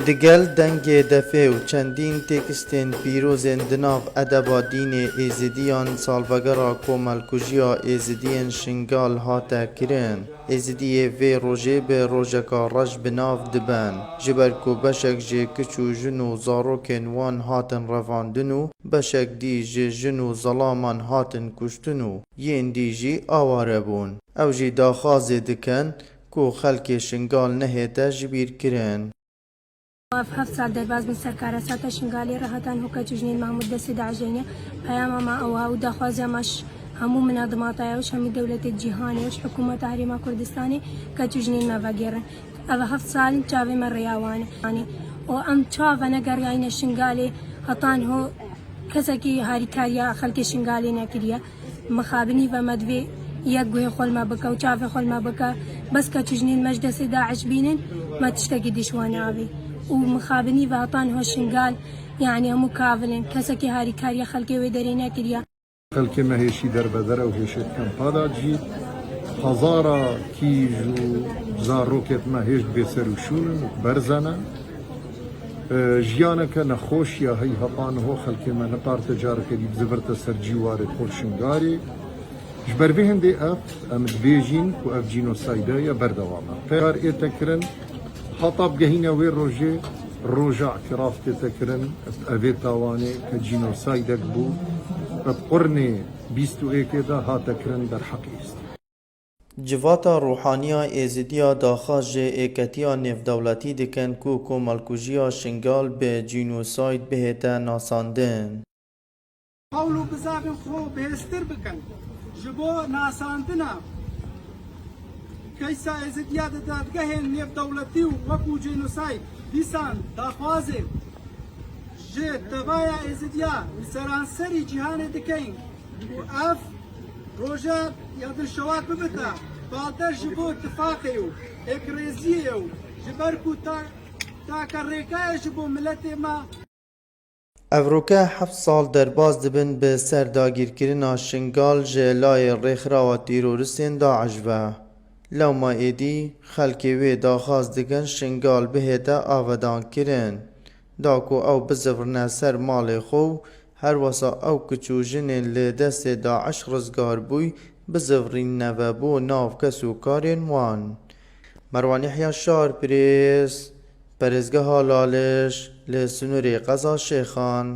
Digel dengê defê û çendîn têkistên pîrozên di nav edeba dînê êzidiyan salvegera komelkujiya êzidiyên Şingal hate kirin. Êzidiyê vê rojê bi rojeka reş bi nav dibin, ji ber ku beşek jê kiç û jin û zarokên wan hatin revandin û beşek dî ji jin û zelaman hatin kuştin û yên dî jî aware bûn. Ew jî daxwazê dikin ku xelkê Şingal nehête ji bîr kirin. هفت سال دەرباز بن سەرکارە ساتە شنگالی ڕەهەتان هۆکە چژنین مامود دەستی داعژێنێ پەیامەما ئەوە و داخوازیەمەش هەموو منادماتایەوش هەموو دەولەتی جیهانیش حکوومەتە هەرێما کوردستانی کە چژنین مەڤەگێڕن ئەوە هەفت سالین چاوێمە ڕێیاوانە و ئەم چاوە نەگەڕیاینە شنگالێ هەتان هۆ کەسێکی هاریکاریە خەڵکی شنگالی نەکریە مخابنی بە مەدوێ یەک گوێ خۆلمە بکە و چاوێ خۆلمە بکە بەس کە چژنین مەش دەستی داعش بینن مە تشتێکی دیشواناوی ومخابني وطن هو شنغال يعني همو كافلين كسكي هاري كاريا خلقي ويدرينا كريا خلقي ما هيشي دربدرة وهيشت كم هذا جيت هزارة كيجو زاروكت ما هيش بيسروشون برزنا جيانك نخوش يا هي هطان هو خلقي ما نقار تجارة كدي بزبرت سرجيواري خور شنغاري جبر بهم دي امد بيجين و اف جينوسايدا يا بردواما فقار ايتكرن حطب جهينا وين روجي روجع كرافت تكرن افي تاواني كجينوسايدك بو بقرني بيستو اي كده ها تكرن در حقيست Civata ruhaniya êzidiya daxaz jê êketiya nêvdewletî dikin ku komelkujiya Şingal bi jînosayd bihête nasandin. Hewl û bizavên xwe bihêztir bikin ji bo nasandina keysa êzidiya di dadgehên nêvdewletî û wekû jînosayd dîsan daxwazê ji tevaya êzidiya li seranserî cîhanê dikin û ev roja ya dilşewat bibite balder ji bo ittifaqê û êkrêziyê û ji ber ku taka rêkaya ji bo milletê me Evroke heft sal derbaz dibin bi ser dagîrkirina Şingal ji layê rêxirawa tîroristên Daeş ve. Lewma êdî xelkê wê daxwaz dikin Şingal bihête avedankirin. Da ku ew bizîvirne ser malê xwe û her wisa ew kiç û jinên li destê Daeş rizgar bûy bizîvirîne ve bo nav kes û karên wan. Merwan Yehya Şarpirêz, Perêzgeha Laliş li Sunûrê Qeza Şêxan.